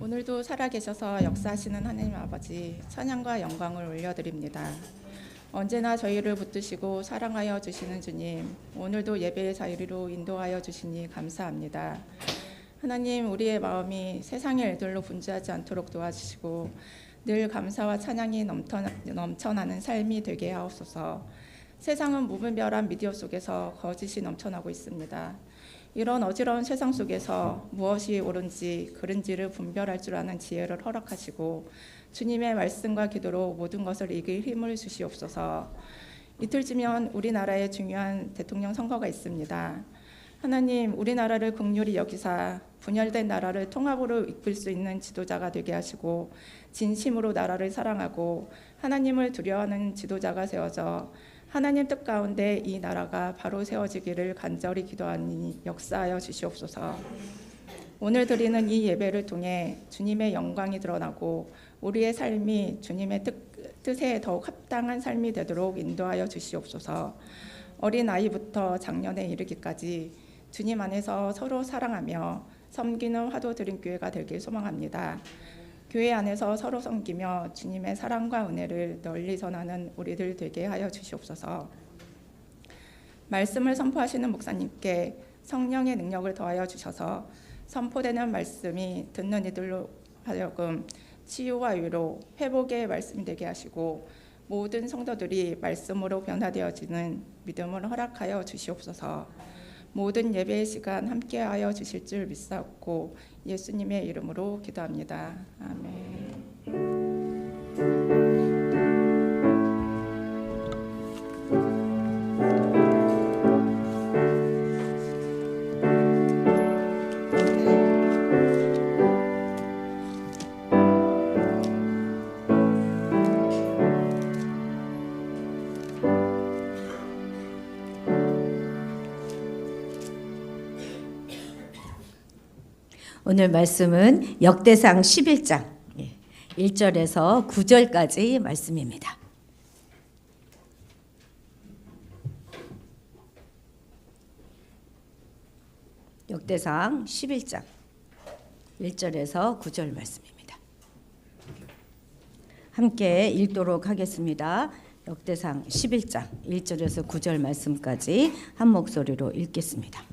오늘도 살아계셔서 역사하시는 하나님 아버지, 찬양과 영광을 올려드립니다. 언제나 저희를 붙드시고 사랑하여 주시는 주님, 오늘도 예배의 자유로 인도하여 주시니 감사합니다. 하나님, 우리의 마음이 세상의 일들로 분주하지 않도록 도와주시고 늘 감사와 찬양이 넘쳐나는 삶이 되게 하옵소서. 세상은 무분별한 미디어 속에서 거짓이 넘쳐나고 있습니다. 이런 어지러운 세상 속에서 무엇이 옳은지 그른지를 분별할 줄 아는 지혜를 허락하시고 주님의 말씀과 기도로 모든 것을 이길 힘을 주시옵소서. 이틀쯤면 우리나라에 중요한 대통령 선거가 있습니다. 하나님, 우리나라를 긍휼히 여기사 분열된 나라를 통합으로 이끌 수 있는 지도자가 되게 하시고 진심으로 나라를 사랑하고 하나님을 두려워하는 지도자가 세워져 하나님 뜻 가운데 이 나라가 바로 세워지기를 간절히 기도하니 역사하여 주시옵소서. 오늘 드리는 이 예배를 통해 주님의 영광이 드러나고 우리의 삶이 주님의 뜻에 더욱 합당한 삶이 되도록 인도하여 주시옵소서. 어린 아이부터 장년에 이르기까지 주님 안에서 서로 사랑하며 섬기는 화도드림교회가 되길 소망합니다. 교회 안에서 서로 섬기며 주님의 사랑과 은혜를 널리 전하는 우리들 되게 하여 주시옵소서. 말씀을 선포하시는 목사님께 성령의 능력을 더하여 주셔서 선포되는 말씀이 듣는 이들로 하여금 치유와 위로, 회복의 말씀이 되게 하시고 모든 성도들이 말씀으로 변화되어지는 믿음을 허락하여 주시옵소서. 모든 예배의 시간 함께하여 주실 줄 믿사옵고 예수님의 이름으로 기도합니다. 아멘. 오늘 말씀은 역대상 11장 1절에서 9절까지 말씀입니다. 역대상 11장 1절에서 9절 말씀입니다. 함께 읽도록 하겠습니다. 역대상 11장 1절에서 9절 말씀까지 한 목소리로 읽겠습니다.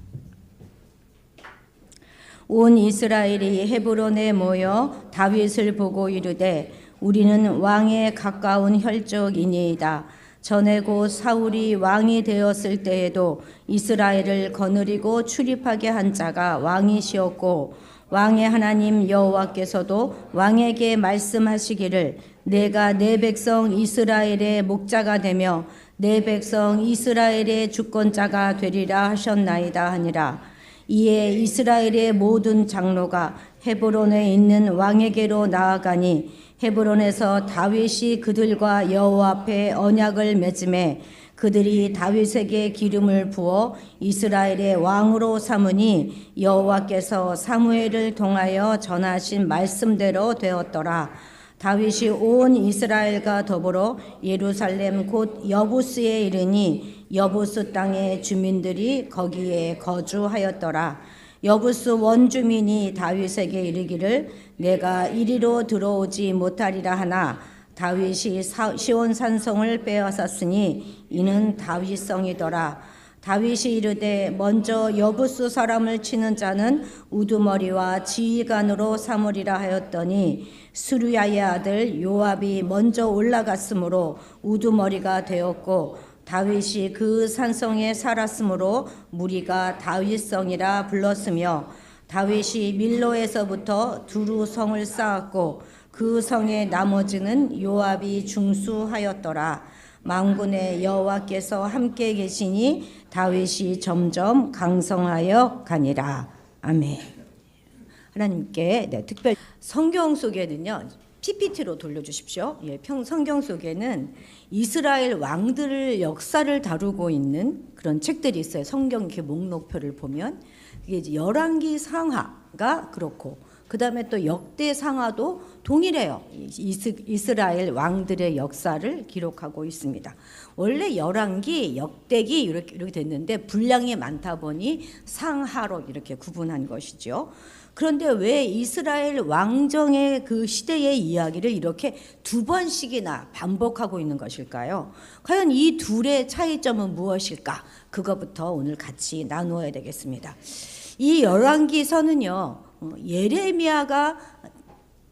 온 이스라엘이 헤브론에 모여 다윗을 보고 이르되 우리는 왕에 가까운 혈족이니이다. 전에 곧 사울이 왕이 되었을 때에도 이스라엘을 거느리고 출입하게 한 자가 왕이시었고 왕의 하나님 여호와께서도 왕에게 말씀하시기를 내가 내 백성 이스라엘의 목자가 되며 내 백성 이스라엘의 주권자가 되리라 하셨나이다 하니라. 이에 이스라엘의 모든 장로가 헤브론에 있는 왕에게로 나아가니 헤브론에서 다윗이 그들과 여호와 앞에 언약을 맺음에 그들이 다윗에게 기름을 부어 이스라엘의 왕으로 삼으니 여호와께서 사무엘을 통하여 전하신 말씀대로 되었더라. 다윗이 온 이스라엘과 더불어 예루살렘 곧 여부스에 이르니 여부스 땅의 주민들이 거기에 거주하였더라. 여부스 원주민이 다윗에게 이르기를 내가 이리로 들어오지 못하리라 하나 다윗이 시온 산성을 빼앗았으니 이는 다윗성이더라. 다윗이 이르되 먼저 여부스 사람을 치는 자는 우두머리와 지휘관으로 삼으리라 하였더니 수르야의 아들 요압이 먼저 올라갔으므로 우두머리가 되었고 다윗이 그 산성에 살았으므로 무리가 다윗성이라 불렀으며 다윗이 밀로에서부터 두루 성을 쌓았고 그 성의 나머지는 요압이 중수하였더라. 만군의 여호와께서 함께 계시니 다윗이 점점 강성하여 가니라. 아멘. 하나님께 특별 성경 속에는요 PPT로 돌려주십시오. 성경 속에는 이스라엘 왕들 역사를 다루고 있는 그런 책들이 있어요. 성경 이렇게 목록표를 보면 이게 이제 열왕기 상하가 그렇고 그다음에 또 역대상하도 동일해요. 이스라엘 왕들의 역사를 기록하고 있습니다. 원래 열왕기, 역대기 이렇게 됐는데 분량이 많다 보니 상하로 이렇게 구분한 것이죠. 그런데 왜 이스라엘 왕정의 그 시대의 이야기를 이렇게 두 번씩이나 반복하고 있는 것일까요? 과연 이 둘의 차이점은 무엇일까? 그것부터 오늘 같이 나누어야 되겠습니다. 이 열왕기서는요, 예레미야가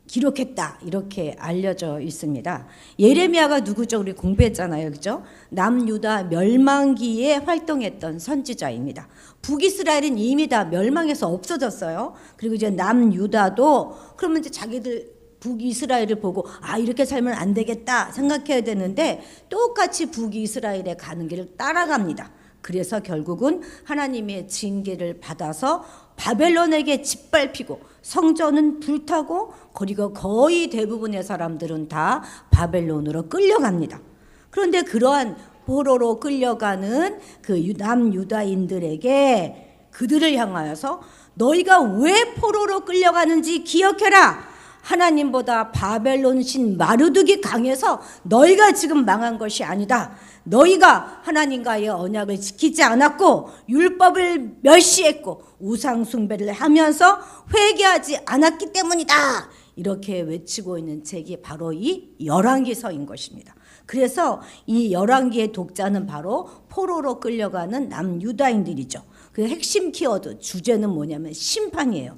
기록했다 이렇게 알려져 있습니다. 예레미야가 누구죠? 우리 공부했잖아요, 그죠? 남유다 멸망기에 활동했던 선지자입니다. 북이스라엘은 이미 다 멸망해서 없어졌어요. 그리고 이제 남유다도 그러면 이제 자기들 북이스라엘을 보고 이렇게 살면 안 되겠다 생각해야 되는데 똑같이 북이스라엘에 가는 길을 따라갑니다. 그래서 결국은 하나님의 징계를 받아서 바벨론에게 짓밟히고 성전은 불타고 그리고 거의 대부분의 사람들은 다 바벨론으로 끌려갑니다. 그런데 그러한 포로로 끌려가는 그 남유다인들에게 그들을 향하여서 너희가 왜 포로로 끌려가는지 기억해라. 하나님보다 바벨론 신 마르둑이 강해서 너희가 지금 망한 것이 아니다. 너희가 하나님과의 언약을 지키지 않았고 율법을 멸시했고 우상 숭배를 하면서 회개하지 않았기 때문이다. 이렇게 외치고 있는 책이 바로 이 열왕기서인 것입니다. 그래서 이 열왕기의 독자는 바로 포로로 끌려가는 남유다인들이죠. 그 핵심 키워드 주제는 뭐냐면 심판이에요.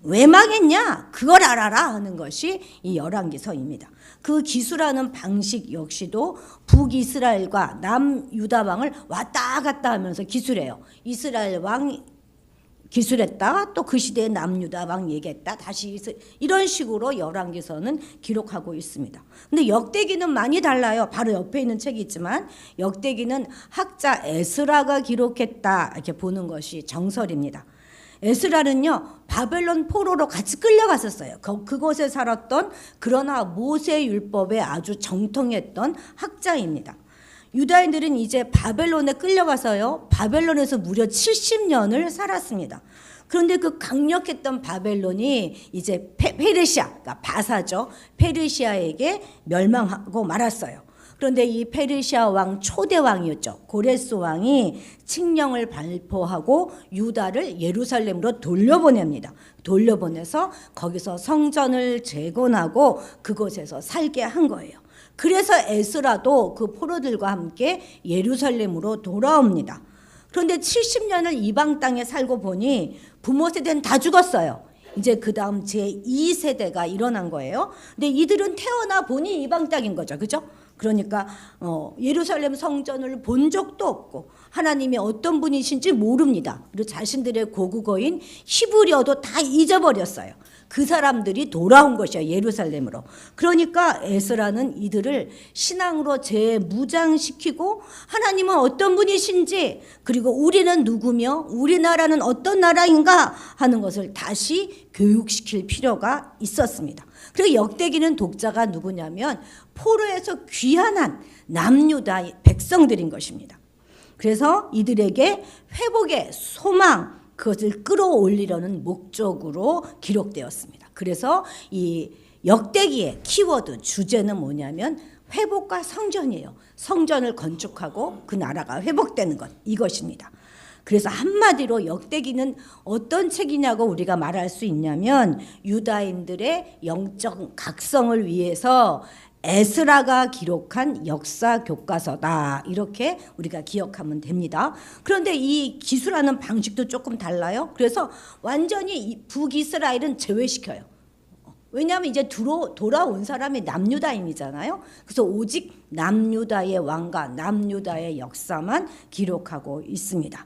왜 망했냐? 그걸 알아라 하는 것이 이 열왕기서입니다. 그 기술하는 방식 역시도 북이스라엘과 남유다 왕을 왔다 갔다 하면서 기술해요. 이스라엘 왕 기술했다, 또 그 시대의 남유다 왕 얘기했다, 다시 이런 식으로 열왕기서는 기록하고 있습니다. 근데 역대기는 많이 달라요. 바로 옆에 있는 책이 있지만 역대기는 학자 에스라가 기록했다 이렇게 보는 것이 정설입니다. 에스라는요 바벨론 포로로 같이 끌려갔었어요. 그곳에 살았던 그러나 모세 율법에 아주 정통했던 학자입니다. 유다인들은 이제 바벨론에 끌려가서요 바벨론에서 무려 70년을 살았습니다. 그런데 그 강력했던 바벨론이 이제 페르시아, 그러니까 바사죠, 페르시아에게 멸망하고 말았어요. 그런데 이 페르시아 왕 초대 왕이었죠. 고레스 왕이 칙령을 발표하고 유다를 예루살렘으로 돌려보냅니다. 돌려보내서 거기서 성전을 재건하고 그곳에서 살게 한 거예요. 그래서 에스라도 그 포로들과 함께 예루살렘으로 돌아옵니다. 그런데 70년을 이방 땅에 살고 보니 부모 세대는 다 죽었어요. 이제 그 다음 제2세대가 일어난 거예요. 근데 이들은 태어나 보니 이방 땅인 거죠. 그죠? 그러니까 예루살렘 성전을 본 적도 없고 하나님이 어떤 분이신지 모릅니다. 그리고 자신들의 고국어인 히브리어도 다 잊어버렸어요. 그 사람들이 돌아온 것이야, 예루살렘으로. 그러니까 에스라는 이들을 신앙으로 재무장시키고 하나님은 어떤 분이신지, 그리고 우리는 누구며 우리나라는 어떤 나라인가 하는 것을 다시 교육시킬 필요가 있었습니다. 그리고 역대기는 독자가 누구냐면 포로에서 귀환한 남유다 백성들인 것입니다. 그래서 이들에게 회복의 소망, 그것을 끌어올리려는 목적으로 기록되었습니다. 그래서 이 역대기의 키워드 주제는 뭐냐면 회복과 성전이에요. 성전을 건축하고 그 나라가 회복되는 것, 이것입니다. 그래서 한마디로 역대기는 어떤 책이냐고 우리가 말할 수 있냐면 유다인들의 영적 각성을 위해서 에스라가 기록한 역사 교과서다, 이렇게 우리가 기억하면 됩니다. 그런데 이 기술하는 방식도 조금 달라요. 그래서 완전히 북이스라엘은 제외시켜요. 왜냐하면 이제 돌아온 사람이 남유다인이잖아요. 그래서 오직 남유다의 왕과 남유다의 역사만 기록하고 있습니다.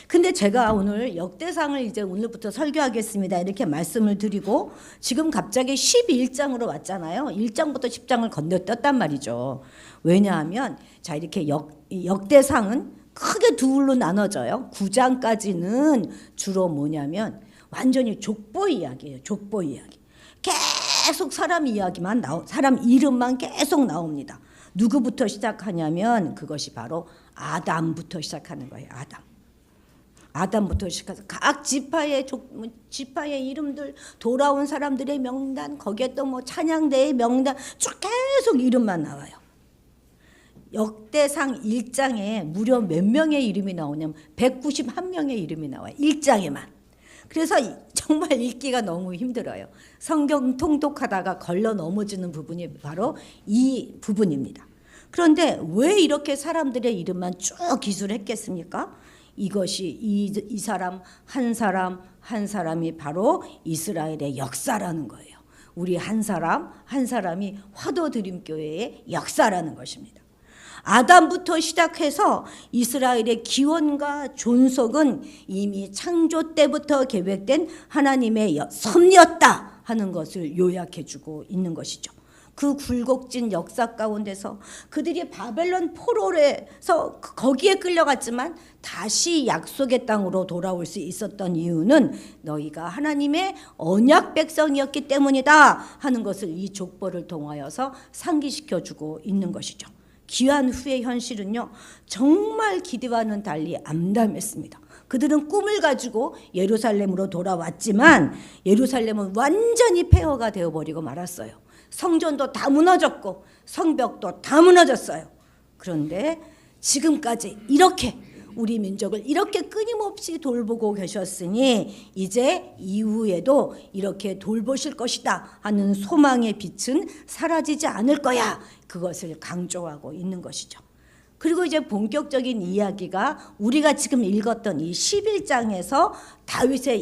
근데 제가 오늘 역대상을 이제 오늘부터 설교하겠습니다 이렇게 말씀을 드리고 지금 갑자기 11장으로 왔잖아요. 1장부터 10장을 건너뛰었단 말이죠. 왜냐하면 자, 이렇게 역대상은 크게 둘로 나눠져요. 9장까지는 주로 뭐냐면 완전히 족보 이야기예요. 족보 이야기. 계속 사람 이야기만 사람 이름만 계속 나옵니다. 누구부터 시작하냐면 그것이 바로 아담부터 시작하는 거예요. 아담부터 시작해서 각 지파의 이름들, 돌아온 사람들의 명단, 거기에 또 뭐 찬양대의 명단 쭉 계속 이름만 나와요. 역대상 1장에 무려 몇 명의 이름이 나오냐면 191명의 이름이 나와요. 1장에만. 그래서 정말 읽기가 너무 힘들어요. 성경 통독하다가 걸러 넘어지는 부분이 바로 이 부분입니다. 그런데 왜 이렇게 사람들의 이름만 쭉 기술했겠습니까? 이것이 이 사람 한 사람이 바로 이스라엘의 역사라는 거예요. 우리 한 사람이 화도드림교회의 역사라는 것입니다. 아담부터 시작해서 이스라엘의 기원과 존속은 이미 창조 때부터 계획된 하나님의 섭리였다 하는 것을 요약해주고 있는 것이죠. 그 굴곡진 역사 가운데서 그들이 바벨론 포로에서 거기에 끌려갔지만 다시 약속의 땅으로 돌아올 수 있었던 이유는 너희가 하나님의 언약 백성이었기 때문이다 하는 것을 이 족보를 통하여서 상기시켜주고 있는 것이죠. 귀환 후의 현실은요, 정말 기대와는 달리 암담했습니다. 그들은 꿈을 가지고 예루살렘으로 돌아왔지만 예루살렘은 완전히 폐허가 되어버리고 말았어요. 성전도 다 무너졌고 성벽도 다 무너졌어요. 그런데 지금까지 이렇게 우리 민족을 이렇게 끊임없이 돌보고 계셨으니 이제 이후에도 이렇게 돌보실 것이다 하는 소망의 빛은 사라지지 않을 거야. 그것을 강조하고 있는 것이죠. 그리고 이제 본격적인 이야기가 우리가 지금 읽었던 이 11장에서 다윗의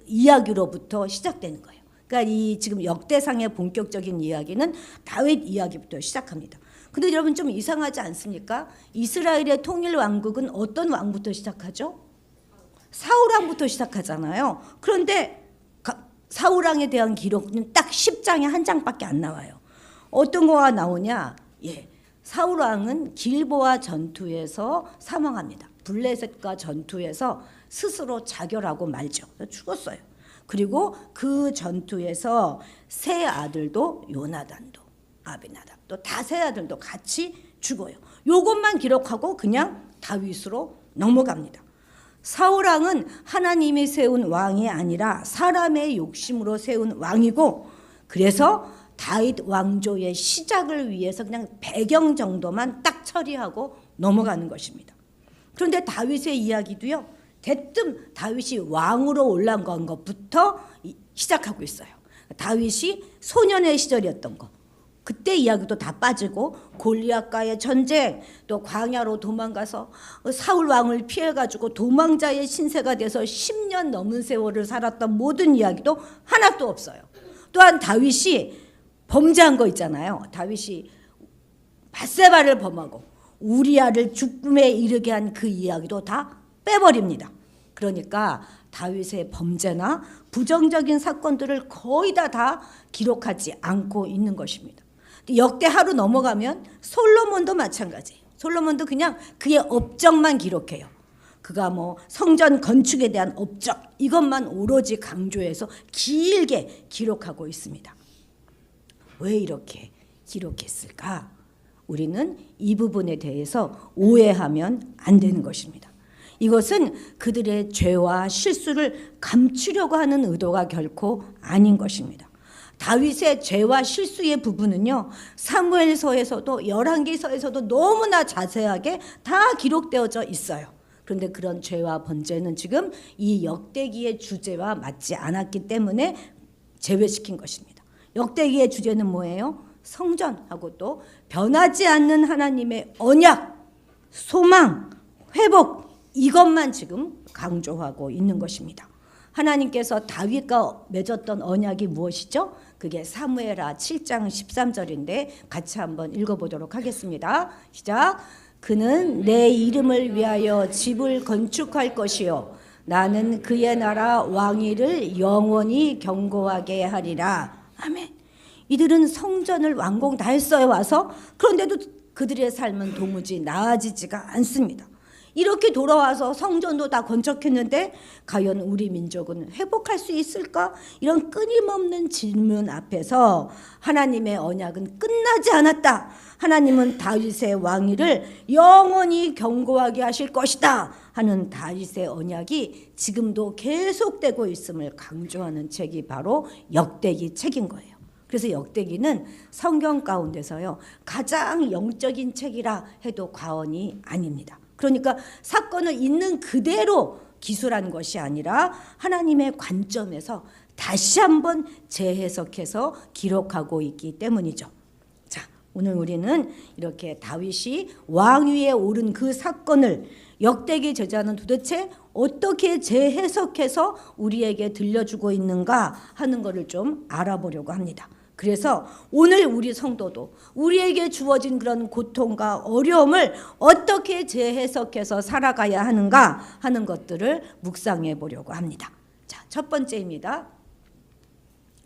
이야기로부터 시작되는 거예요. 그러니까 이 지금 역대상의 본격적인 이야기는 다윗 이야기부터 시작합니다. 근데 여러분 좀 이상하지 않습니까? 이스라엘의 통일 왕국은 어떤 왕부터 시작하죠? 사울 왕부터 시작하잖아요. 그런데 사울 왕에 대한 기록은 딱 10장에 한 장밖에 안 나와요. 어떤 거가 나오냐? 사울 왕은 길보아 전투에서 사망합니다. 블레셋과 전투에서 스스로 자결하고 말죠. 죽었어요. 그리고 그 전투에서 세 아들도 요나단도 아비나답도 다 세 아들도 같이 죽어요. 요것만 기록하고 그냥 다윗으로 넘어갑니다. 사울 왕은 하나님이 세운 왕이 아니라 사람의 욕심으로 세운 왕이고, 그래서 다윗 왕조의 시작을 위해서 그냥 배경 정도만 딱 처리하고 넘어가는 것입니다. 그런데 다윗의 이야기도요, 대뜸 다윗이 왕으로 올라간 것부터 시작하고 있어요. 다윗이 소년의 시절이었던 거, 그때 이야기도 다 빠지고 골리앗과의 전쟁, 또 광야로 도망가서 사울 왕을 피해가지고 도망자의 신세가 돼서 10년 넘은 세월을 살았던 모든 이야기도 하나도 없어요. 또한 다윗이 범죄한 거 있잖아요. 다윗이 밧세바를 범하고 우리아를 죽음에 이르게 한 그 이야기도 다 빼버립니다. 그러니까 다윗의 범죄나 부정적인 사건들을 거의 다 기록하지 않고 있는 것입니다. 역대 하루 넘어가면 솔로몬도 마찬가지예요. 솔로몬도 그냥 그의 업적만 기록해요. 그가 뭐 성전 건축에 대한 업적, 이것만 오로지 강조해서 길게 기록하고 있습니다. 왜 이렇게 기록했을까? 우리는 이 부분에 대해서 오해하면 안 되는 것입니다. 이것은 그들의 죄와 실수를 감추려고 하는 의도가 결코 아닌 것입니다. 다윗의 죄와 실수의 부분은요, 사무엘서에서도 열왕기서에서도 너무나 자세하게 다 기록되어져 있어요. 그런데 그런 죄와 번제는 지금 이 역대기의 주제와 맞지 않았기 때문에 제외시킨 것입니다. 역대기의 주제는 뭐예요? 성전하고 또 변하지 않는 하나님의 언약, 소망, 회복, 이것만 지금 강조하고 있는 것입니다. 하나님께서 다윗과 맺었던 언약이 무엇이죠? 그게 사무엘하 7장 13절인데 같이 한번 읽어보도록 하겠습니다. 시작. 그는 내 이름을 위하여 집을 건축할 것이요 나는 그의 나라 왕위를 영원히 견고하게 하리라. 아멘. 이들은 성전을 완공 다 했어요 와서. 그런데도 그들의 삶은 도무지 나아지지가 않습니다. 이렇게 돌아와서 성전도 다 건축했는데 과연 우리 민족은 회복할 수 있을까? 이런 끊임없는 질문 앞에서 하나님의 언약은 끝나지 않았다. 하나님은 다윗의 왕위를 영원히 견고하게 하실 것이다 하는 다윗의 언약이 지금도 계속되고 있음을 강조하는 책이 바로 역대기 책인 거예요. 그래서 역대기는 성경 가운데서요 가장 영적인 책이라 해도 과언이 아닙니다. 그러니까 사건을 있는 그대로 기술한 것이 아니라 하나님의 관점에서 다시 한번 재해석해서 기록하고 있기 때문이죠. 자, 오늘 우리는 이렇게 다윗이 왕위에 오른 그 사건을 역대기 저자는 도대체 어떻게 재해석해서 우리에게 들려주고 있는가 하는 것을 좀 알아보려고 합니다. 그래서 오늘 우리 성도도 우리에게 주어진 그런 고통과 어려움을 어떻게 재해석해서 살아가야 하는가 하는 것들을 묵상해 보려고 합니다. 자, 첫 번째입니다.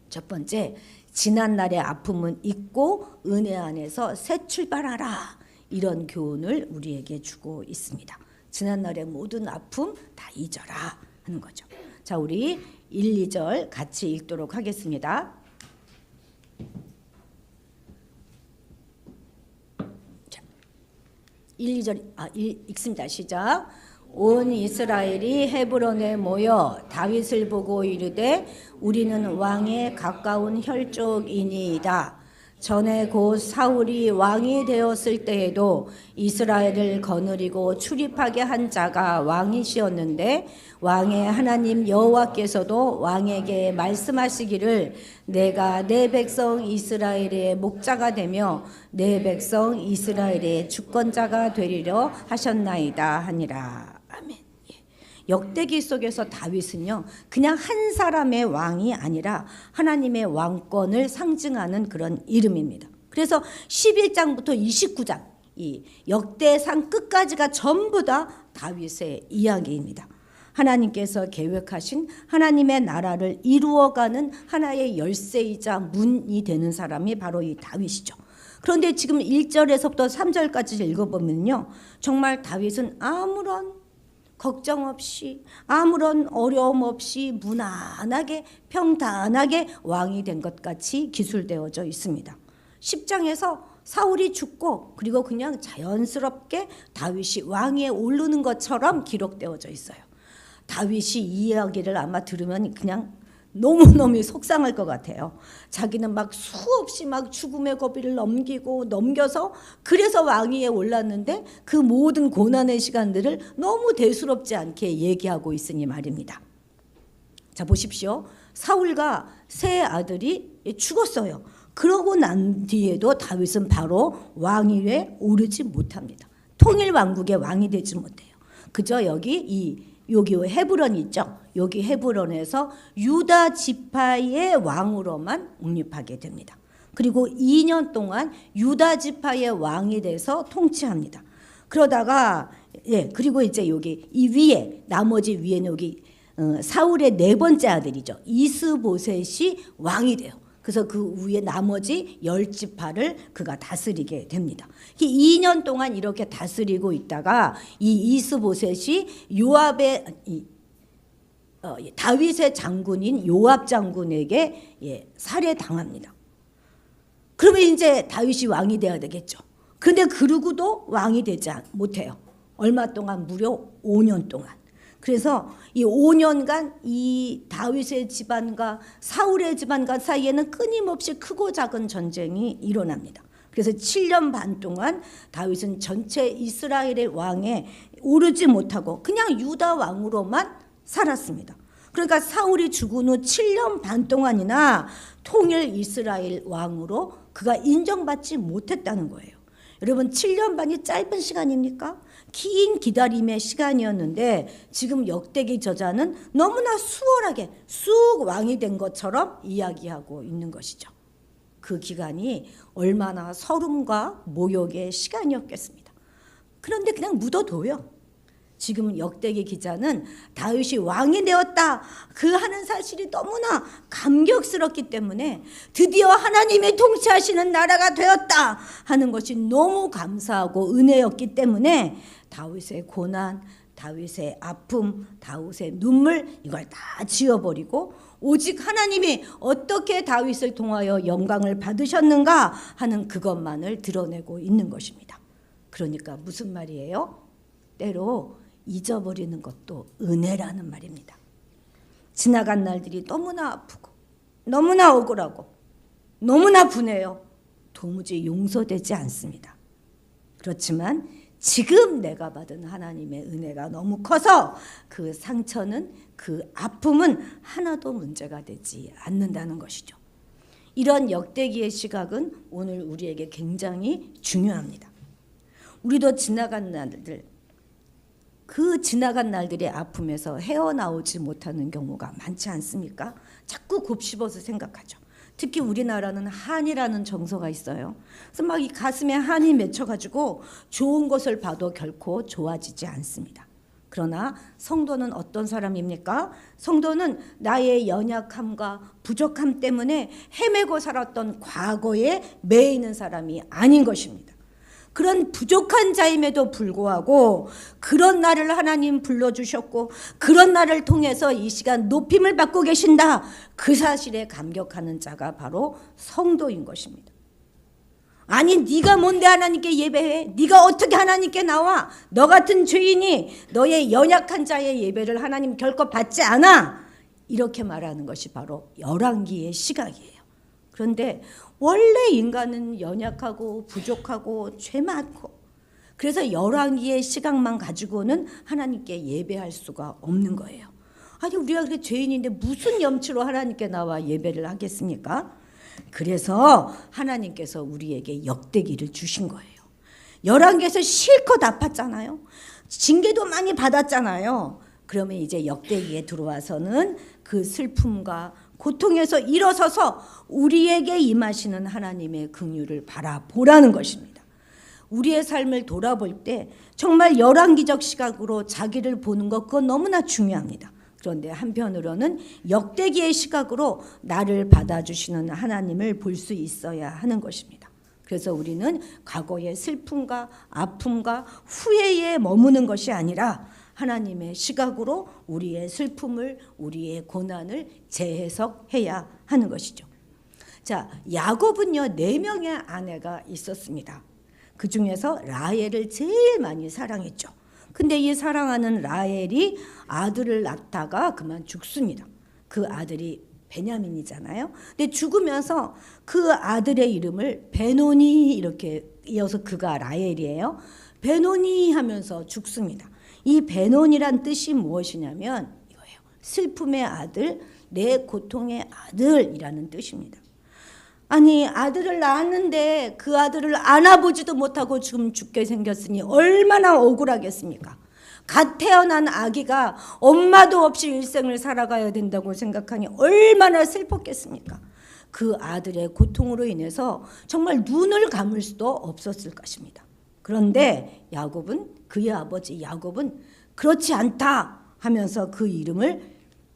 첫 번째, 지난날의 아픔은 잊고 은혜 안에서 새 출발하라. 이런 교훈을 우리에게 주고 있습니다. 지난날의 모든 아픔 다 잊어라 하는 거죠. 자, 우리 1, 2절 같이 읽도록 하겠습니다. 자, 1, 2절 읽습니다. 시작. 온 이스라엘이 헤브론에 모여 다윗을 보고 이르되 우리는 왕에 가까운 혈족이니이다. 전에 곧 사울이 왕이 되었을 때에도 이스라엘을 거느리고 출입하게 한 자가 왕이시었는데 왕의 하나님 여호와께서도 왕에게 말씀하시기를 내가 내 백성 이스라엘의 목자가 되며 내 백성 이스라엘의 주권자가 되리려 하셨나이다 하니라. 아멘. 역대기 속에서 다윗은요 그냥 한 사람의 왕이 아니라 하나님의 왕권을 상징하는 그런 이름입니다. 그래서 11장부터 29장 이 역대상 끝까지가 전부 다 다윗의 이야기입니다. 하나님께서 계획하신 하나님의 나라를 이루어가는 하나의 열쇠이자 문이 되는 사람이 바로 이 다윗이죠. 그런데 지금 1절에서부터 3절까지 읽어보면요 정말 다윗은 아무런 걱정 없이 아무런 어려움 없이 무난하게 평탄하게 왕이 된 것 같이 기술되어져 있습니다. 10장에서 사울이 죽고 그리고 그냥 자연스럽게 다윗이 왕위에 오르는 것처럼 기록되어져 있어요. 다윗이 이 이야기를 아마 들으면 그냥 너무너무 속상할 것 같아요. 자기는 막 수없이 막 죽음의 고비를 넘겨서 그래서 왕위에 올랐는데 그 모든 고난의 시간들을 너무 대수롭지 않게 얘기하고 있으니 말입니다. 자, 보십시오. 사울과 세 아들이 죽었어요. 그러고 난 뒤에도 다윗은 바로 왕위에 오르지 못합니다. 통일 왕국의 왕이 되지 못해요. 그저 여기 헤브론 있죠. 여기 헤브론에서 유다 지파의 왕으로만 옹립하게 됩니다. 그리고 2년 동안 유다 지파의 왕이 돼서 통치합니다. 그러다가 그리고 이제 여기 이 위에 나머지 위에는 여기 사울의 네 번째 아들이죠. 이스보셋이 왕이 돼요. 그래서 그 위에 나머지 10지파를 그가 다스리게 됩니다. 2년 동안 이렇게 다스리고 있다가 이 이스보셋이 다윗의 장군인 요압 장군에게 살해당합니다. 그러면 이제 다윗이 왕이 돼야 되겠죠. 그런데 그러고도 왕이 되지 못해요. 얼마 동안? 무려 5년 동안. 그래서 이 5년간 이 다윗의 집안과 사울의 집안과 사이에는 끊임없이 크고 작은 전쟁이 일어납니다. 그래서 7년 반 동안 다윗은 전체 이스라엘의 왕에 오르지 못하고 그냥 유다 왕으로만 살았습니다. 그러니까 사울이 죽은 후 7년 반 동안이나 통일 이스라엘 왕으로 그가 인정받지 못했다는 거예요. 여러분 7년 반이 짧은 시간입니까? 긴 기다림의 시간이었는데 지금 역대기 저자는 너무나 수월하게 쑥 왕이 된 것처럼 이야기하고 있는 것이죠. 그 기간이 얼마나 서름과 모욕의 시간이었겠습니다. 그런데 그냥 묻어둬요. 지금 역대기 기자는 다윗이 왕이 되었다 그 하는 사실이 너무나 감격스럽기 때문에 드디어 하나님이 통치하시는 나라가 되었다 하는 것이 너무 감사하고 은혜였기 때문에 다윗의 고난, 다윗의 아픔, 다윗의 눈물 이걸 다 지워버리고 오직 하나님이 어떻게 다윗을 통하여 영광을 받으셨는가 하는 그것만을 드러내고 있는 것입니다. 그러니까 무슨 말이에요? 때로 잊어버리는 것도 은혜라는 말입니다. 지나간 날들이 너무나 아프고 너무나 억울하고 너무나 분해요. 도무지 용서되지 않습니다. 그렇지만 지금 내가 받은 하나님의 은혜가 너무 커서 그 상처는, 그 아픔은 하나도 문제가 되지 않는다는 것이죠. 이런 역대기의 시각은 오늘 우리에게 굉장히 중요합니다. 우리도 지나간 날들, 그 지나간 날들의 아픔에서 헤어나오지 못하는 경우가 많지 않습니까? 자꾸 곱씹어서 생각하죠. 특히 우리나라는 한이라는 정서가 있어요. 그래서 막 이 가슴에 한이 맺혀가지고 좋은 것을 봐도 결코 좋아지지 않습니다. 그러나 성도는 어떤 사람입니까? 성도는 나의 연약함과 부족함 때문에 헤매고 살았던 과거에 매이는 사람이 아닌 것입니다. 그런 부족한 자임에도 불구하고 그런 나를 하나님 불러주셨고 그런 나를 통해서 이 시간 높임을 받고 계신다. 그 사실에 감격하는 자가 바로 성도인 것입니다. 아니 네가 뭔데 하나님께 예배해? 네가 어떻게 하나님께 나와? 너 같은 죄인이 너의 연약한 자의 예배를 하나님 결코 받지 않아. 이렇게 말하는 것이 바로 열왕기의 시각이에요. 그런데 원래 인간은 연약하고 부족하고 죄 많고 그래서 열왕기의 시각만 가지고는 하나님께 예배할 수가 없는 거예요. 아니 우리가 그렇게 죄인인데 무슨 염치로 하나님께 나와 예배를 하겠습니까? 그래서 하나님께서 우리에게 역대기를 주신 거예요. 열왕기에서 실컷 아팠잖아요. 징계도 많이 받았잖아요. 그러면 이제 역대기에 들어와서는 그 슬픔과 고통에서 일어서서 우리에게 임하시는 하나님의 긍휼을 바라보라는 것입니다. 우리의 삶을 돌아볼 때 정말 열왕기적 시각으로 자기를 보는 것 그건 너무나 중요합니다. 그런데 한편으로는 역대기의 시각으로 나를 받아주시는 하나님을 볼 수 있어야 하는 것입니다. 그래서 우리는 과거의 슬픔과 아픔과 후회에 머무는 것이 아니라 하나님의 시각으로 우리의 슬픔을, 우리의 고난을 재해석해야 하는 것이죠. 자, 야곱은요 4명의 아내가 있었습니다. 그 중에서 라헬을 제일 많이 사랑했죠. 근데 이 사랑하는 라헬이 아들을 낳다가 그만 죽습니다. 그 아들이 베냐민이잖아요. 근데 죽으면서 그 아들의 이름을 베노니 이렇게 이어서 그가 라헬이에요. 베노니 하면서 죽습니다. 이 베논이란 뜻이 무엇이냐면 이거예요. 슬픔의 아들, 내 고통의 아들이라는 뜻입니다. 아니 아들을 낳았는데 그 아들을 안아보지도 못하고 지금 죽게 생겼으니 얼마나 억울하겠습니까? 갓 태어난 아기가 엄마도 없이 일생을 살아가야 된다고 생각하니 얼마나 슬펐겠습니까? 그 아들의 고통으로 인해서 정말 눈을 감을 수도 없었을 것입니다. 그런데 야곱은 그의 아버지 야곱은 그렇지 않다 하면서 그 이름을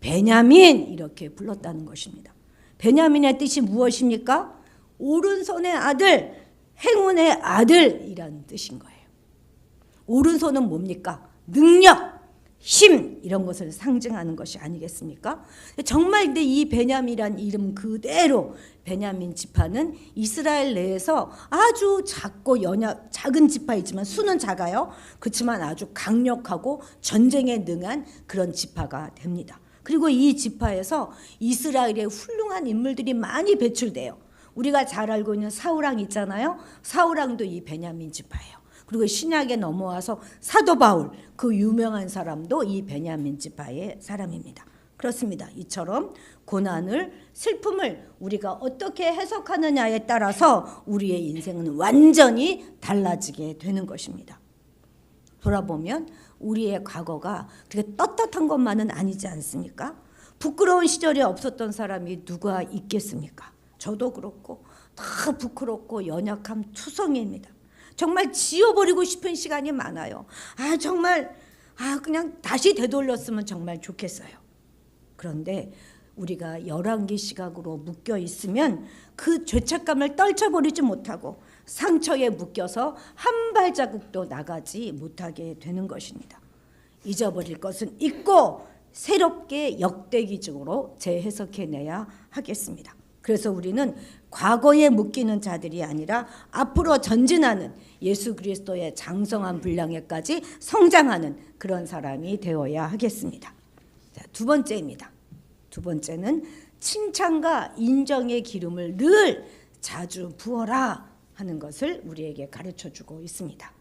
베냐민 이렇게 불렀다는 것입니다. 베냐민의 뜻이 무엇입니까? 오른손의 아들, 행운의 아들이라는 뜻인 거예요. 오른손은 뭡니까? 능력, 힘 이런 것을 상징하는 것이 아니겠습니까? 정말 근데 이 베냐민이란 이름 그대로 베냐민 지파는 이스라엘 내에서 아주 작고 작은 지파이지만 수는 작아요. 그렇지만 아주 강력하고 전쟁에 능한 그런 지파가 됩니다. 그리고 이 지파에서 이스라엘의 훌륭한 인물들이 많이 배출돼요. 우리가 잘 알고 있는 사울왕 있잖아요. 사울왕도 이 베냐민 지파예요. 그리고 신약에 넘어와서 사도 바울 그 유명한 사람도 이 베냐민 지파의 사람입니다. 그렇습니다. 이처럼 고난을 슬픔을 우리가 어떻게 해석하느냐에 따라서 우리의 인생은 완전히 달라지게 되는 것입니다. 돌아보면 우리의 과거가 그렇게 떳떳한 것만은 아니지 않습니까? 부끄러운 시절이 없었던 사람이 누가 있겠습니까? 저도 그렇고 다 부끄럽고 연약함 투성이입니다. 정말 지워버리고 싶은 시간이 많아요. 정말 그냥 다시 되돌렸으면 정말 좋겠어요. 그런데 우리가 열왕기 시각으로 묶여 있으면 그 죄책감을 떨쳐버리지 못하고 상처에 묶여서 한 발자국도 나가지 못하게 되는 것입니다. 잊어버릴 것은 잊고 새롭게 역대기적으로 재해석해내야 하겠습니다. 그래서 우리는 과거에 묶이는 자들이 아니라 앞으로 전진하는 예수 그리스도의 장성한 분량에까지 성장하는 그런 사람이 되어야 하겠습니다. 자, 두 번째입니다. 두 번째는 칭찬과 인정의 기름을 늘 자주 부어라 하는 것을 우리에게 가르쳐주고 있습니다.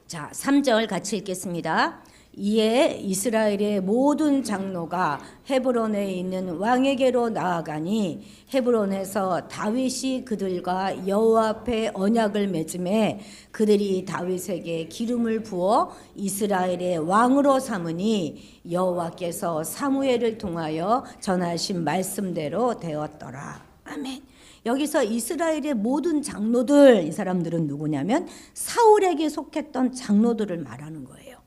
자, 3절 같이 읽겠습니다. 이에 이스라엘의 모든 장로가 헤브론에 있는 왕에게로 나아가니 헤브론에서 다윗이 그들과 여호와 앞에 언약을 맺음에 그들이 다윗에게 기름을 부어 이스라엘의 왕으로 삼으니 여호와께서 사무엘을 통하여 전하신 말씀대로 되었더라. 아멘. 여기서 이스라엘의 모든 장로들, 이 사람들은 누구냐면 사울에게 속했던 장로들을 말하는 거예요.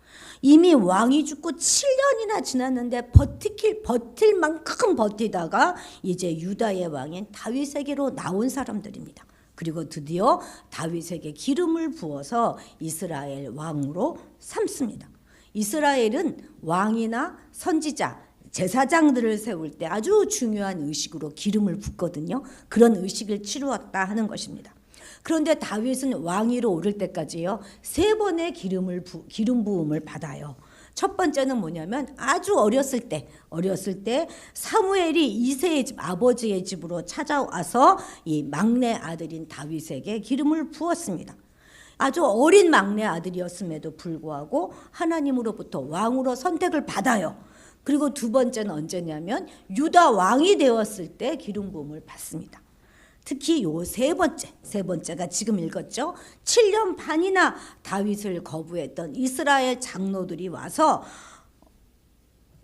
이미 왕이 죽고 7년이나 지났는데 버틸 만큼 버티다가 이제 유다의 왕인 다윗에게로 나온 사람들입니다. 그리고 드디어 다윗에게 기름을 부어서 이스라엘 왕으로 삼습니다. 이스라엘은 왕이나 선지자, 제사장들을 세울 때 아주 중요한 의식으로 기름을 붓거든요. 그런 의식을 치루었다 하는 것입니다. 그런데 다윗은 왕위로 오를 때까지요 3번의 기름 부음을 받아요. 첫 번째는 뭐냐면 아주 어렸을 때 사무엘이 이새의 집 아버지의 집으로 찾아와서 이 막내 아들인 다윗에게 기름을 부었습니다. 아주 어린 막내 아들이었음에도 불구하고 하나님으로부터 왕으로 선택을 받아요. 그리고 두 번째는 언제냐면 유다 왕이 되었을 때 기름 부음을 받습니다. 특히 요 세 번째가 지금 읽었죠. 7년 반이나 다윗을 거부했던 이스라엘 장로들이 와서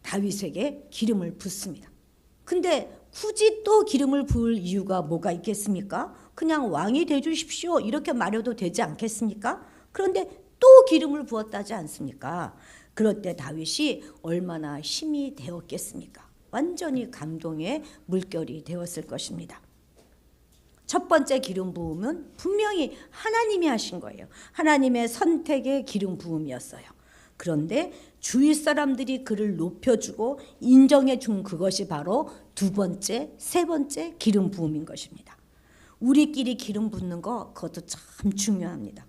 다윗에게 기름을 붓습니다. 근데 굳이 또 기름을 부을 이유가 뭐가 있겠습니까? 그냥 왕이 되주십시오 이렇게 말해도 되지 않겠습니까? 그런데 또 기름을 부었다지 않습니까? 그럴 때 다윗이 얼마나 힘이 되었겠습니까? 완전히 감동의 물결이 되었을 것입니다. 첫 번째 기름 부음은 분명히 하나님이 하신 거예요. 하나님의 선택의 기름 부음이었어요. 그런데 주위 사람들이 그를 높여주고 인정해 준 그것이 바로 두 번째, 세 번째 기름 부음인 것입니다. 우리끼리 기름 붓는 거 그것도 참 중요합니다.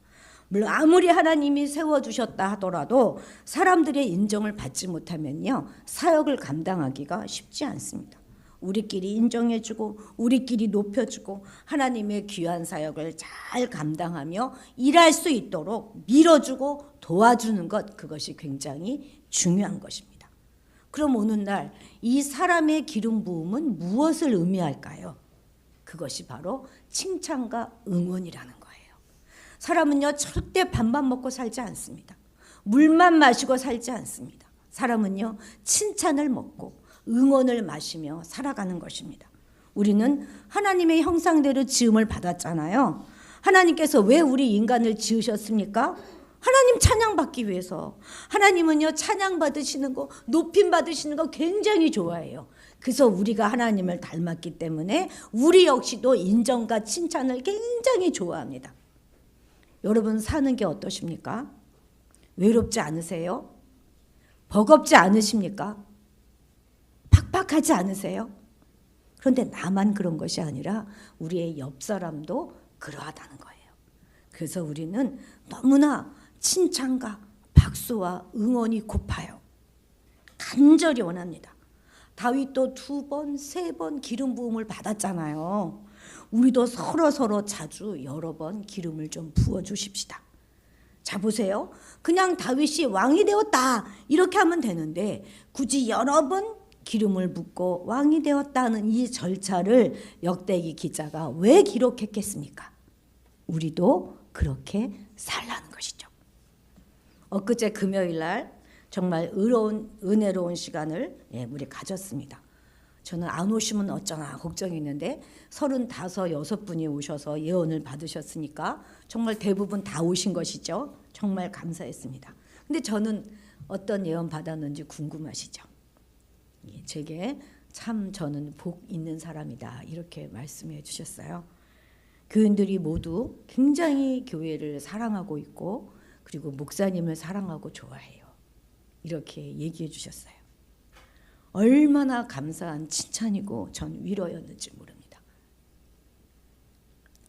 물론 아무리 하나님이 세워주셨다 하더라도 사람들의 인정을 받지 못하면요 사역을 감당하기가 쉽지 않습니다. 우리끼리 인정해주고 우리끼리 높여주고 하나님의 귀한 사역을 잘 감당하며 일할 수 있도록 밀어주고 도와주는 것 그것이 굉장히 중요한 것입니다. 그럼 어느 날 이 사람의 기름 부음은 무엇을 의미할까요? 그것이 바로 칭찬과 응원이라는 거예요. 사람은요 절대 밥만 먹고 살지 않습니다. 물만 마시고 살지 않습니다. 사람은요 칭찬을 먹고 응원을 마시며 살아가는 것입니다. 우리는 하나님의 형상대로 지음을 받았잖아요. 하나님께서 왜 우리 인간을 지으셨습니까? 하나님 찬양받기 위해서. 하나님은요 찬양받으시는 거, 높임 받으시는 거 굉장히 좋아해요. 그래서 우리가 하나님을 닮았기 때문에 우리 역시도 인정과 칭찬을 굉장히 좋아합니다. 여러분 사는 게 어떠십니까? 외롭지 않으세요? 버겁지 않으십니까? 팍팍하지 않으세요? 그런데 나만 그런 것이 아니라 우리의 옆 사람도 그러하다는 거예요. 그래서 우리는 너무나 칭찬과 박수와 응원이 고파요. 간절히 원합니다. 다윗도 2번, 3번 기름 부음을 받았잖아요. 우리도 서로 자주 여러 번 기름을 좀 부어주십시다. 자 보세요. 그냥 다윗이 왕이 되었다 이렇게 하면 되는데 굳이 여러 번 기름을 붓고 왕이 되었다는 이 절차를 역대기 기자가 왜 기록했겠습니까? 우리도 그렇게 살라는 것이죠. 엊그제 금요일 날 정말 은혜로운 시간을 우리 가졌습니다. 저는 안 오시면 어쩌나 걱정했는데 35, 6분이 오셔서 예언을 받으셨으니까 정말 대부분 다 오신 것이죠. 정말 감사했습니다. 근데 저는 어떤 예언 받았는지 궁금하시죠? 제게 참 저는 복 있는 사람이다 이렇게 말씀해 주셨어요. 교인들이 모두 굉장히 교회를 사랑하고 있고 그리고 목사님을 사랑하고 좋아해요. 이렇게 얘기해 주셨어요. 얼마나 감사한 칭찬이고 전 위로였는지 모릅니다.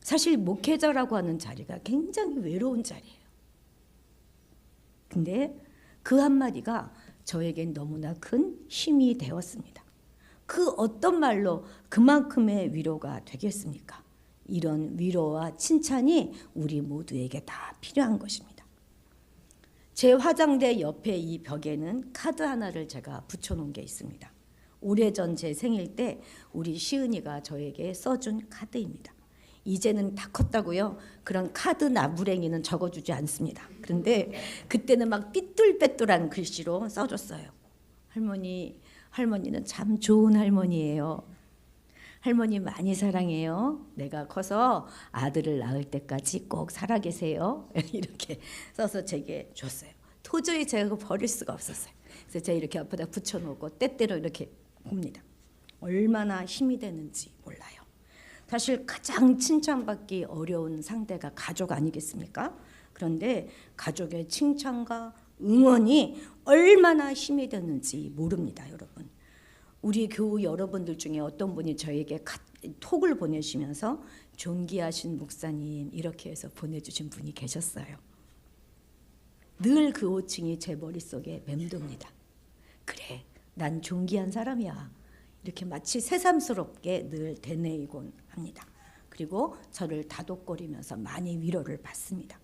사실 목회자라고 하는 자리가 굉장히 외로운 자리예요. 근데 그 한마디가 저에겐 너무나 큰 힘이 되었습니다. 그 어떤 말로 그만큼의 위로가 되겠습니까? 이런 위로와 칭찬이 우리 모두에게 다 필요한 것입니다. 제 화장대 옆에 이 벽에는 카드 하나를 제가 붙여놓은 게 있습니다. 오래전 제 생일 때 우리 시은이가 저에게 써준 카드입니다. 이제는 다 컸다고요. 그런 카드 나무랭이는 적어주지 않습니다. 그런데 그때는 막 삐뚤빼뚤한 글씨로 써줬어요. 할머니는 참 좋은 할머니예요. 할머니 많이 사랑해요. 내가 커서 아들을 낳을 때까지 꼭 살아계세요. 이렇게 써서 제게 줬어요. 도저히 제가 버릴 수가 없었어요. 그래서 제가 이렇게 옆에다 붙여놓고 때때로 이렇게 봅니다. 얼마나 힘이 되는지 몰라요. 사실 가장 칭찬받기 어려운 상대가 가족 아니겠습니까? 그런데 가족의 칭찬과 응원이 얼마나 힘이 되는지 모릅니다, 여러분. 우리 교우 여러분들 중에 어떤 분이 저에게 톡을 보내시면서 존귀하신 목사님 이렇게 해서 보내주신 분이 계셨어요. 늘 그 호칭이 제 머릿속에 맴돕니다. 그래, 난 존귀한 사람이야. 이렇게 마치 새삼스럽게 늘 되뇌이곤 합니다. 그리고 저를 다독거리면서 많이 위로를 받습니다.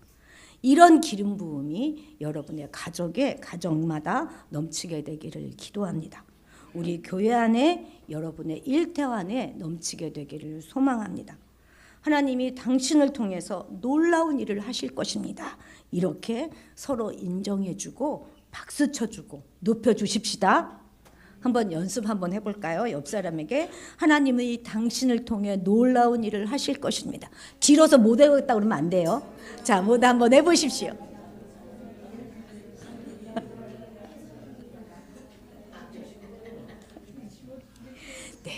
이런 기름 부음이 여러분의 가정마다 넘치게 되기를 기도합니다. 우리 교회 안에 여러분의 일터 안에 넘치게 되기를 소망합니다. 하나님이 당신을 통해서 놀라운 일을 하실 것입니다. 이렇게 서로 인정해주고 박수 쳐주고 높여주십시다. 한번 연습 한번 해볼까요? 옆 사람에게 하나님이 당신을 통해 놀라운 일을 하실 것입니다. 길어서 못 해보겠다 그러면 안 돼요. 자, 모두 한번 해보십시오. 네,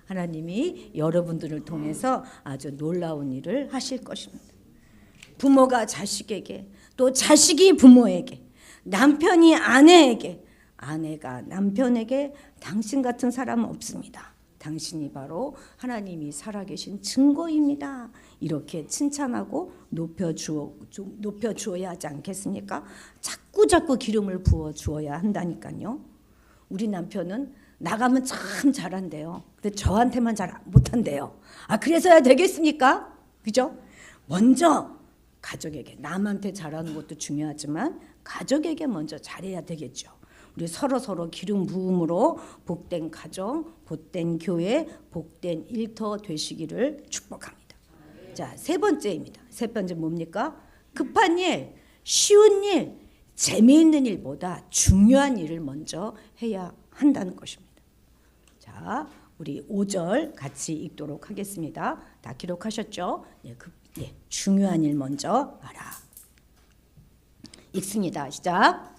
하나님이 여러분들을 통해서 아주 놀라운 일을 하실 것입니다. 부모가 자식에게, 또 자식이 부모에게, 남편이 아내에게, 아내가 남편에게 당신 같은 사람은 없습니다. 당신이 바로 하나님이 살아계신 증거입니다. 이렇게 칭찬하고 높여주어야 하지 않겠습니까? 자꾸 기름을 부어주어야 한다니까요. 우리 남편은 나가면 참 잘한대요. 근데 저한테만 잘 못한대요. 그래서야 되겠습니까? 그죠? 먼저 가족에게, 남한테 잘하는 것도 중요하지만 가족에게 먼저 잘해야 되겠죠. 우리 서로 기름 부음으로 복된 가정, 복된 교회, 복된 일터 되시기를 축복합니다. 자, 세 번째입니다. 세 번째 뭡니까? 급한 일, 쉬운 일, 재미있는 일보다 중요한 일을 먼저 해야 한다는 것입니다. 자, 우리 5절 같이 읽도록 하겠습니다. 다 기록하셨죠? 중요한 일 먼저 알아. 읽습니다. 시작.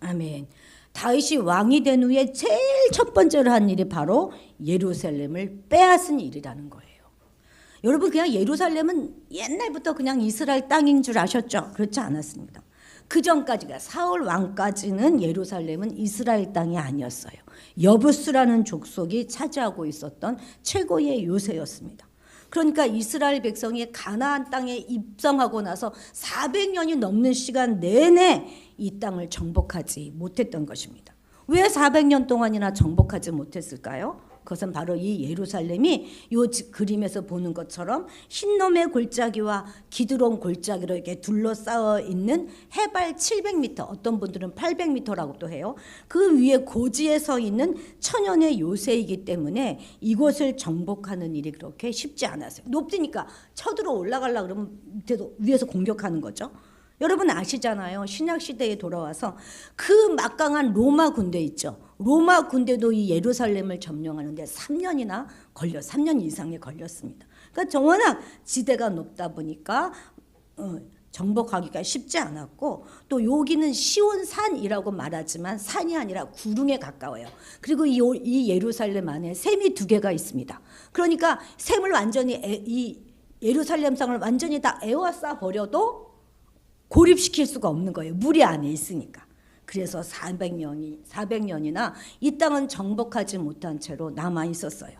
아멘. 다윗이 왕이 된 후에 제일 첫 번째로 한 일이 바로 예루살렘을 빼앗은 일이라는 거예요. 여러분, 그냥 예루살렘은 옛날부터 그냥 이스라엘 땅인 줄 아셨죠? 그렇지 않았습니다. 그 전까지가 사울 왕까지는 예루살렘은 이스라엘 땅이 아니었어요. 여부스라는 족속이 차지하고 있었던 최고의 요새였습니다. 그러니까 이스라엘 백성이 가나안 땅에 입성하고 나서 400년이 넘는 시간 내내 이 땅을 정복하지 못했던 것입니다. 왜 400년 동안이나 정복하지 못했을까요? 그것은 바로 이 예루살렘이 이 그림에서 보는 것처럼 흰놈의 골짜기와 기드론 골짜기로 이렇게 둘러싸여 있는 해발 700m, 어떤 분들은 800m라고도 해요. 그 위에 고지에 서 있는 천연의 요새이기 때문에 이곳을 정복하는 일이 그렇게 쉽지 않았어요. 높으니까 쳐들어 올라가려고 그러면 밑에도 위에서 공격하는 거죠. 여러분 아시잖아요. 신약시대에 돌아와서 그 막강한 로마 군대 있죠. 로마 군대도 이 예루살렘을 점령하는데 3년 이상이 걸렸습니다. 그러니까 워낙 지대가 높다 보니까 정복하기가 쉽지 않았고, 또 여기는 시온산이라고 말하지만 산이 아니라 구릉에 가까워요. 그리고 이 예루살렘 안에 샘이 2개가 있습니다. 그러니까 샘을 완전히 이 예루살렘 성을 완전히 다 에워싸 버려도 고립시킬 수가 없는 거예요. 물이 안에 있으니까. 그래서 400년이나 이 땅은 정복하지 못한 채로 남아 있었어요.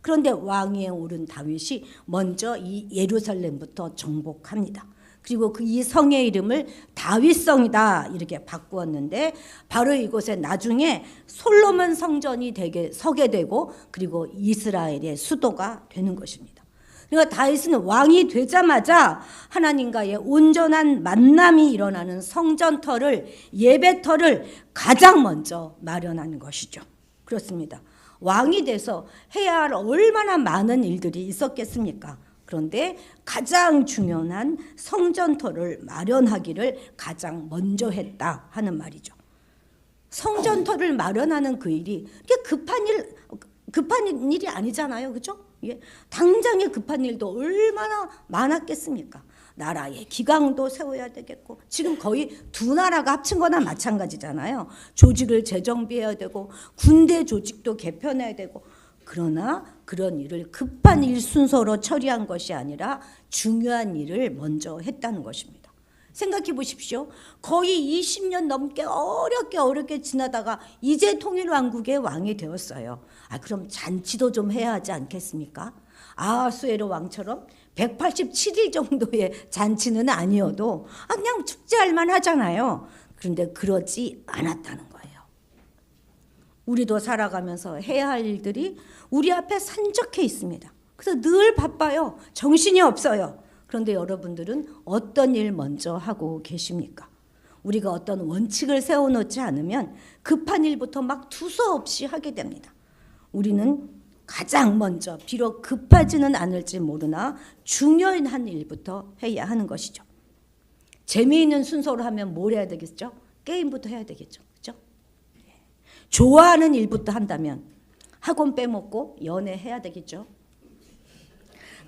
그런데 왕위에 오른 다윗이 먼저 이 예루살렘부터 정복합니다. 그리고 이 성의 이름을 다윗성이다 이렇게 바꾸었는데, 바로 이곳에 나중에 솔로몬 성전이 서게 되고, 그리고 이스라엘의 수도가 되는 것입니다. 그러니까 다윗은 왕이 되자마자 하나님과의 온전한 만남이 일어나는 성전터를, 예배터를 가장 먼저 마련하는 것이죠. 그렇습니다. 왕이 돼서 해야 할 얼마나 많은 일들이 있었겠습니까? 그런데 가장 중요한 성전터를 마련하기를 가장 먼저 했다 하는 말이죠. 성전터를 마련하는 그 일이 급한 일이 아니잖아요. 그렇죠? 예. 당장에 급한 일도 얼마나 많았겠습니까? 나라의 기강도 세워야 되겠고, 지금 거의 2 나라가 합친 거나 마찬가지잖아요. 조직을 재정비해야 되고, 군대 조직도 개편해야 되고. 그러나 그런 일을 급한 일 순서로 처리한 것이 아니라 중요한 일을 먼저 했다는 것입니다. 생각해 보십시오. 거의 20년 넘게 어렵게 지나다가 이제 통일왕국의 왕이 되었어요. 그럼 잔치도 좀 해야 하지 않겠습니까? 아하수에로 왕처럼 187일 정도의 잔치는 아니어도 그냥 축제할 만하잖아요. 그런데 그러지 않았다는 거예요. 우리도 살아가면서 해야 할 일들이 우리 앞에 산적해 있습니다. 그래서 늘 바빠요. 정신이 없어요. 그런데 여러분들은 어떤 일 먼저 하고 계십니까? 우리가 어떤 원칙을 세워놓지 않으면 급한 일부터 막 두서없이 하게 됩니다. 우리는 가장 먼저, 비록 급하지는 않을지 모르나 중요한 일부터 해야 하는 것이죠. 재미있는 순서로 하면 뭘 해야 되겠죠? 게임부터 해야 되겠죠. 그렇죠? 좋아하는 일부터 한다면 학원 빼먹고 연애해야 되겠죠.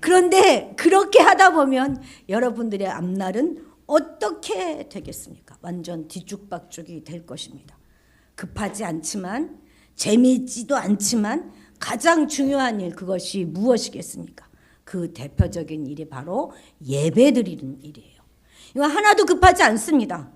그런데 그렇게 하다 보면 여러분들의 앞날은 어떻게 되겠습니까? 완전 뒤죽박죽이 될 것입니다. 급하지 않지만, 재미있지도 않지만 가장 중요한 일, 그것이 무엇이겠습니까? 그 대표적인 일이 바로 예배드리는 일이에요. 이거 하나도 급하지 않습니다.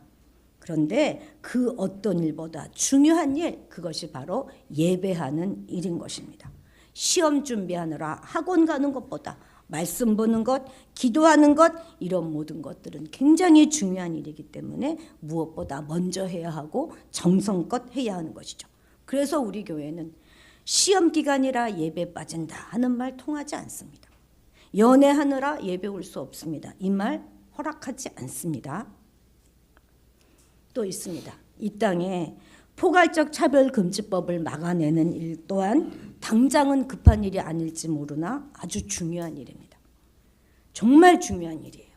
그런데 그 어떤 일보다 중요한 일, 그것이 바로 예배하는 일인 것입니다. 시험 준비하느라 학원 가는 것보다 말씀 보는 것, 기도하는 것, 이런 모든 것들은 굉장히 중요한 일이기 때문에 무엇보다 먼저 해야 하고 정성껏 해야 하는 것이죠. 그래서 우리 교회는 시험 기간이라 예배 빠진다 하는 말 통하지 않습니다. 연애하느라 예배 올 수 없습니다. 이 말 허락하지 않습니다. 또 있습니다. 이 땅에 포괄적 차별금지법을 막아내는 일 또한 당장은 급한 일이 아닐지 모르나 아주 중요한 일입니다. 정말 중요한 일이에요.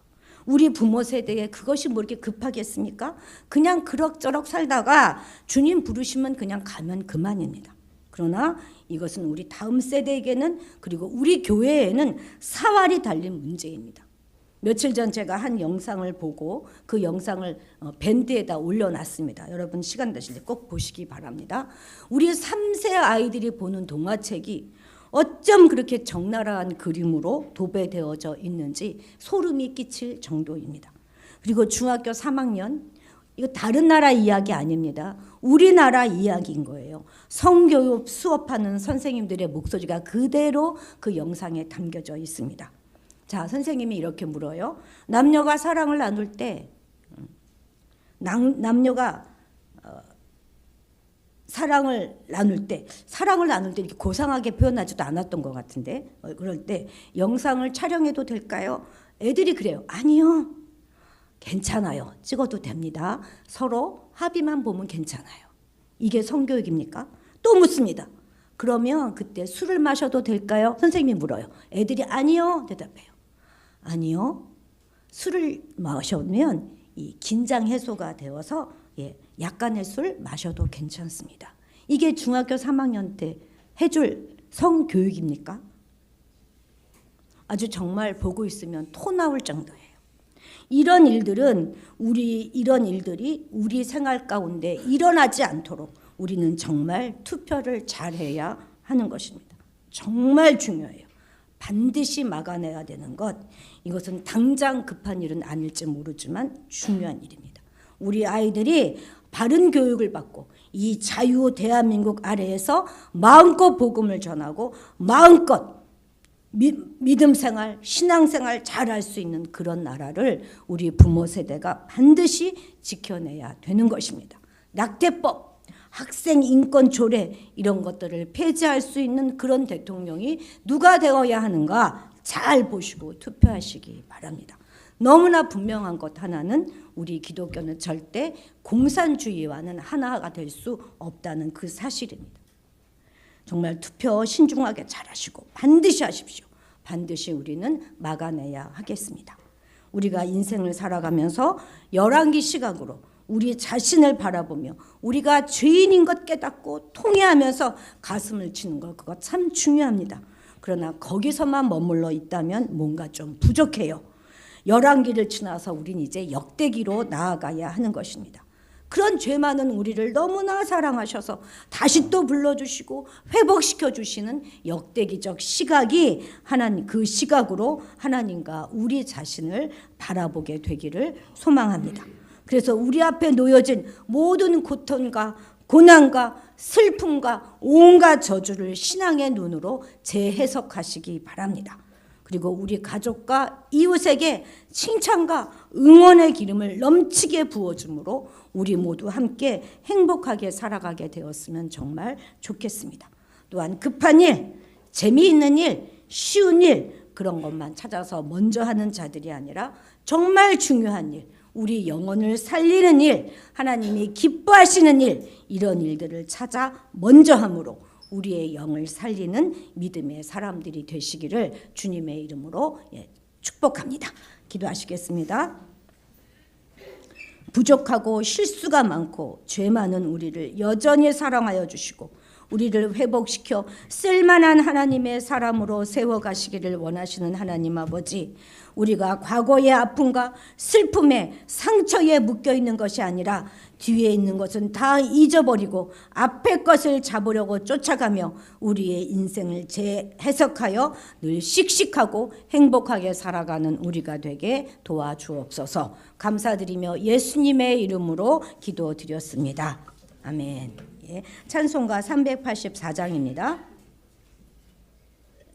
우리 부모 세대에 그것이 뭐 이렇게 급하겠습니까? 그냥 그럭저럭 살다가 주님 부르시면 그냥 가면 그만입니다. 그러나 이것은 우리 다음 세대에게는, 그리고 우리 교회에는 사활이 달린 문제입니다. 며칠 전 제가 한 영상을 보고 그 영상을 밴드에다 올려놨습니다. 여러분 시간 되실 때 꼭 보시기 바랍니다. 우리 3세 아이들이 보는 동화책이 어쩜 그렇게 적나라한 그림으로 도배되어져 있는지 소름이 끼칠 정도입니다. 그리고 중학교 3학년, 이거 다른 나라 이야기 아닙니다. 우리나라 이야기인 거예요. 성교육 수업하는 선생님들의 목소리가 그대로 그 영상에 담겨져 있습니다. 자, 선생님이 이렇게 물어요. 남녀가 사랑을 나눌 때, 남녀가 사랑을 나눌 때 이렇게 고상하게 표현하지도 않았던 것 같은데, 그럴 때 영상을 촬영해도 될까요? 애들이 그래요. 아니요, 괜찮아요. 찍어도 됩니다. 서로 합의만 보면 괜찮아요. 이게 성교육입니까? 또 묻습니다. 그러면 그때 술을 마셔도 될까요? 선생님이 물어요. 애들이 아니요, 대답해요. 아니요, 술을 마시면 이 긴장 해소가 되어서 약간의 술 마셔도 괜찮습니다. 이게 중학교 3학년 때 해줄 성교육입니까? 아주 정말 보고 있으면 토 나올 정도예요. 이런 일들이 우리 생활 가운데 일어나지 않도록 우리는 정말 투표를 잘해야 하는 것입니다. 정말 중요해요. 반드시 막아내야 되는 것, 이것은 당장 급한 일은 아닐지 모르지만 중요한 일입니다. 우리 아이들이 바른 교육을 받고 이 자유 대한민국 아래에서 마음껏 복음을 전하고 마음껏 믿음 생활, 신앙 생활 잘할 수 있는 그런 나라를 우리 부모 세대가 반드시 지켜내야 되는 것입니다. 낙태법, 학생 인권 조례 이런 것들을 폐지할 수 있는 그런 대통령이 누가 되어야 하는가 잘 보시고 투표하시기 바랍니다. 너무나 분명한 것 하나는 우리 기독교는 절대 공산주의와는 하나가 될 수 없다는 그 사실입니다. 정말 투표 신중하게 잘하시고 반드시 하십시오. 반드시 우리는 막아내야 하겠습니다. 우리가 인생을 살아가면서 열왕기 시각으로 우리 자신을 바라보며 우리가 죄인인 것 깨닫고 통회하면서 가슴을 치는 것, 그거 참 중요합니다. 그러나 거기서만 머물러 있다면 뭔가 좀 부족해요. 열왕기를 지나서 우린 이제 역대기로 나아가야 하는 것입니다. 그런 죄 많은 우리를 너무나 사랑하셔서 다시 또 불러주시고 회복시켜 주시는 역대기적 시각이 하나님, 그 시각으로 하나님과 우리 자신을 바라보게 되기를 소망합니다. 그래서 우리 앞에 놓여진 모든 고통과 고난과 슬픔과 온갖 저주를 신앙의 눈으로 재해석하시기 바랍니다. 그리고 우리 가족과 이웃에게 칭찬과 응원의 기름을 넘치게 부어줌으로 우리 모두 함께 행복하게 살아가게 되었으면 정말 좋겠습니다. 또한 급한 일, 재미있는 일, 쉬운 일 그런 것만 찾아서 먼저 하는 자들이 아니라 정말 중요한 일, 우리 영혼을 살리는 일, 하나님이 기뻐하시는 일, 이런 일들을 찾아 먼저 함으로 우리의 영을 살리는 믿음의 사람들이 되시기를 주님의 이름으로 축복합니다. 기도하시겠습니다. 부족하고 실수가 많고 죄 많은 우리를 여전히 사랑하여 주시고 우리를 회복시켜 쓸만한 하나님의 사람으로 세워가시기를 원하시는 하나님 아버지, 우리가 과거의 아픔과 슬픔에 상처에 묶여있는 것이 아니라 뒤에 있는 것은 다 잊어버리고 앞에 것을 잡으려고 쫓아가며 우리의 인생을 재해석하여 늘 씩씩하고 행복하게 살아가는 우리가 되게 도와주옵소서. 감사드리며 예수님의 이름으로 기도드렸습니다. 아멘. 찬송가 384장입니다.